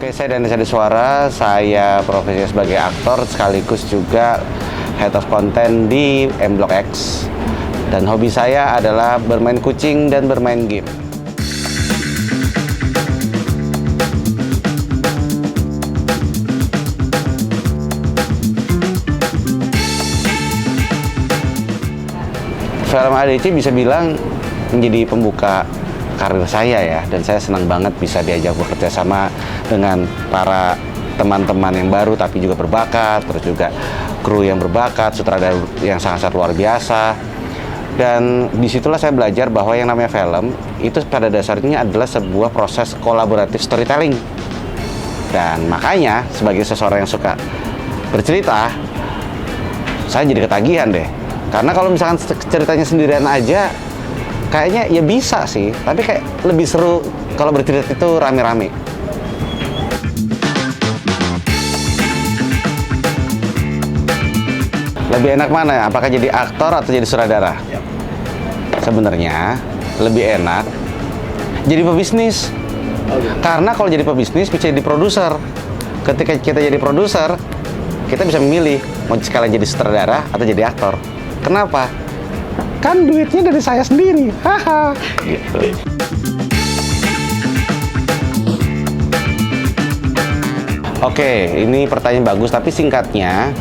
Oke, saya Danis Adiswara, saya profesi sebagai aktor sekaligus juga Head of Content di M-Block X. Dan hobi saya adalah bermain kucing dan bermain game. Film ADC bisa bilang menjadi pembuka karir saya ya, dan saya senang banget bisa diajak bekerja sama dengan para teman-teman yang baru tapi juga berbakat, terus juga kru yang berbakat, sutradara yang sangat-sangat luar biasa. Dan disitulah saya belajar bahwa yang namanya film itu pada dasarnya adalah sebuah proses kolaboratif storytelling. Dan makanya sebagai seseorang yang suka bercerita, saya jadi ketagihan deh. Karena kalau misalkan ceritanya sendirian aja, kayaknya ya bisa sih, tapi kayak lebih seru kalau bercerita itu rame-rame. Lebih enak mana ya? Apakah jadi aktor atau jadi sutradara? Sebenarnya lebih enak jadi pebisnis. Karena kalau jadi pebisnis bisa jadi produser. Ketika kita jadi produser, kita bisa memilih mau sekalian jadi sutradara atau jadi aktor. Kenapa? Kan duitnya dari saya sendiri. Haha. Gitu. Oke, ini pertanyaan bagus, tapi singkatnya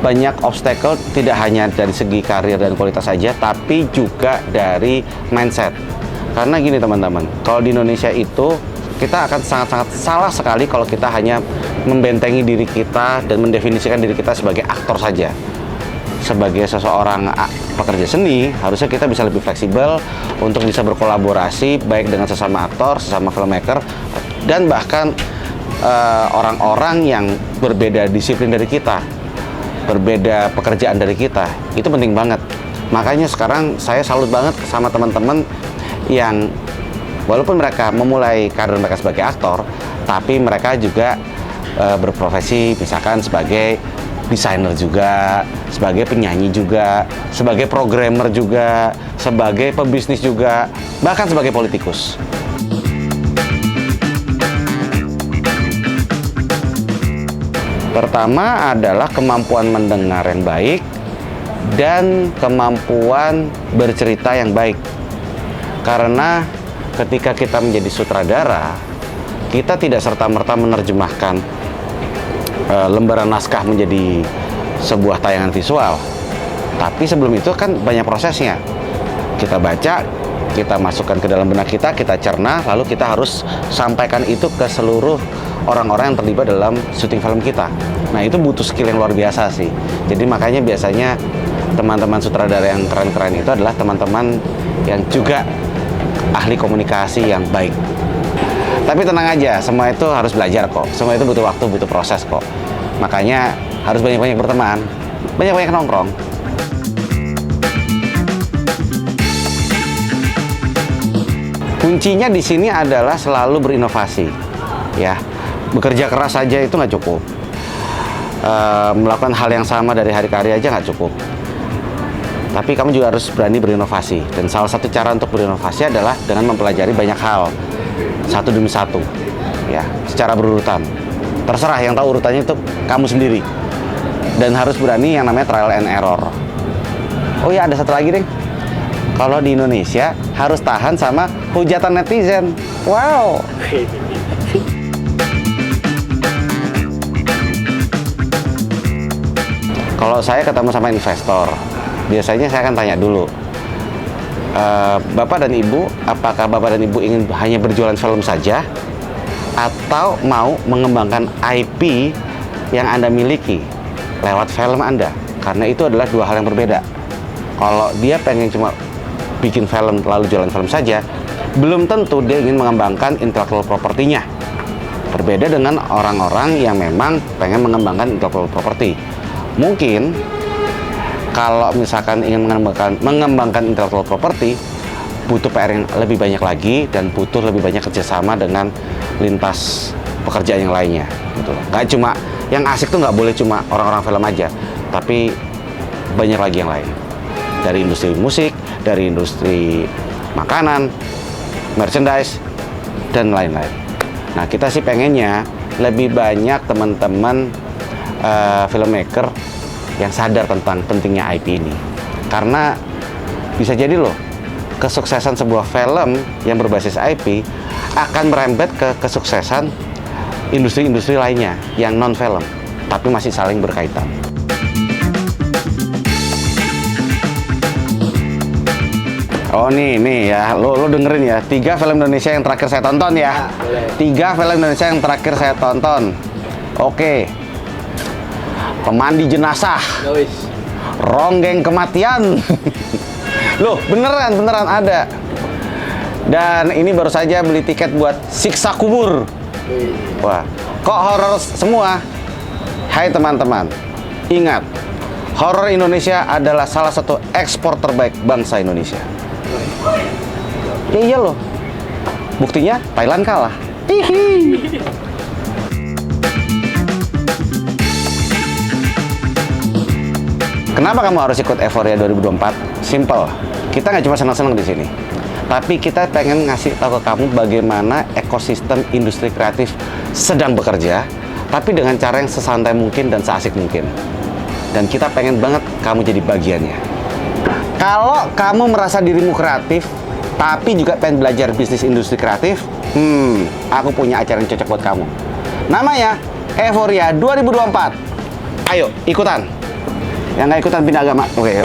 banyak obstacle tidak hanya dari segi karir dan kualitas saja, tapi juga dari mindset. Karena gini teman-teman, kalau di Indonesia itu kita akan sangat-sangat salah sekali kalau kita hanya membentengi diri kita dan mendefinisikan diri kita sebagai aktor saja. Sebagai seseorang pekerja seni, harusnya kita bisa lebih fleksibel untuk bisa berkolaborasi baik dengan sesama aktor, sesama filmmaker, dan bahkan orang-orang yang berbeda disiplin dari kita, berbeda pekerjaan dari kita. Itu penting banget. Makanya sekarang saya salut banget sama teman-teman yang walaupun mereka memulai karir mereka sebagai aktor, tapi mereka juga berprofesi misalkan sebagai desainer juga, sebagai penyanyi juga, sebagai programmer juga, sebagai pebisnis juga, bahkan sebagai politikus. Pertama adalah kemampuan mendengar yang baik dan kemampuan bercerita yang baik. Karena ketika kita menjadi sutradara, kita tidak serta-merta menerjemahkan lembaran naskah menjadi sebuah tayangan visual. Tapi sebelum itu kan banyak prosesnya. Kita baca, kita masukkan ke dalam benak kita cerna, lalu kita harus sampaikan itu ke seluruh orang-orang yang terlibat dalam syuting film kita. Nah, itu butuh skill yang luar biasa sih. Jadi makanya biasanya teman-teman sutradara yang keren-keren itu adalah teman-teman yang juga ahli komunikasi yang baik. Tapi tenang aja, semua itu harus belajar kok. Semua itu butuh waktu, butuh proses kok. Makanya harus banyak-banyak berteman, banyak-banyak nongkrong. Kuncinya di sini adalah selalu berinovasi, ya. Bekerja keras saja itu nggak cukup. Melakukan hal yang sama dari hari ke hari aja nggak cukup. Tapi kamu juga harus berani berinovasi. Dan salah satu cara untuk berinovasi adalah dengan mempelajari banyak hal. Satu demi satu, ya, secara berurutan. Terserah, yang tahu urutannya itu kamu sendiri. Dan harus berani yang namanya trial and error. Oh ya, ada satu lagi deh. Kalau di Indonesia harus tahan sama hujatan netizen. Wow. Kalau saya ketemu sama investor, biasanya saya akan tanya dulu, Bapak dan Ibu, apakah Bapak dan Ibu ingin hanya berjualan film saja atau mau mengembangkan IP yang Anda miliki lewat film Anda? Karena itu adalah dua hal yang berbeda. Kalau dia pengen cuma bikin film lalu jualan film saja, belum tentu dia ingin mengembangkan intellectual property-nya. Berbeda dengan orang-orang yang memang pengen mengembangkan intellectual property. Mungkin kalau misalkan ingin mengembangkan intellectual property, butuh PR yang lebih banyak lagi dan butuh lebih banyak kerjasama dengan lintas pekerjaan yang lainnya. Gitu. Nggak cuma yang asik tuh nggak boleh cuma orang-orang film aja, tapi banyak lagi yang lain. Dari industri musik, dari industri makanan, merchandise, dan lain-lain. Nah, kita sih pengennya lebih banyak teman-teman filmmaker yang sadar tentang pentingnya IP ini. Karena bisa jadi loh, kesuksesan sebuah film yang berbasis IP akan merembet ke kesuksesan industri-industri lainnya yang non-film, tapi masih saling berkaitan. Oh nih ya, lo dengerin ya, 3 film Indonesia yang terakhir saya tonton ya. 3 film Indonesia yang terakhir saya tonton. Oke. Pemandi Jenazah. Ronggeng Kematian. Loh, beneran ada. Dan ini baru saja beli tiket buat Siksa Kubur. Wah, kok horor semua? Hai teman-teman, ingat, horor Indonesia adalah salah satu ekspor terbaik bangsa Indonesia. Ya iya loh, buktinya Thailand kalah. Hihi. Kenapa kamu harus ikut Euphoria 2024? Simple, kita nggak cuma senang-senang di sini, tapi kita pengen ngasih tahu ke kamu bagaimana ekosistem industri kreatif sedang bekerja, tapi dengan cara yang sesantai mungkin dan seasik mungkin. Dan kita pengen banget kamu jadi bagiannya. Kalau kamu merasa dirimu kreatif, tapi juga pengen belajar bisnis industri kreatif, aku punya acara yang cocok buat kamu. Namanya Euphoria 2024. Ayo, ikutan. Yang nggak ikutan pindah agama. Oke.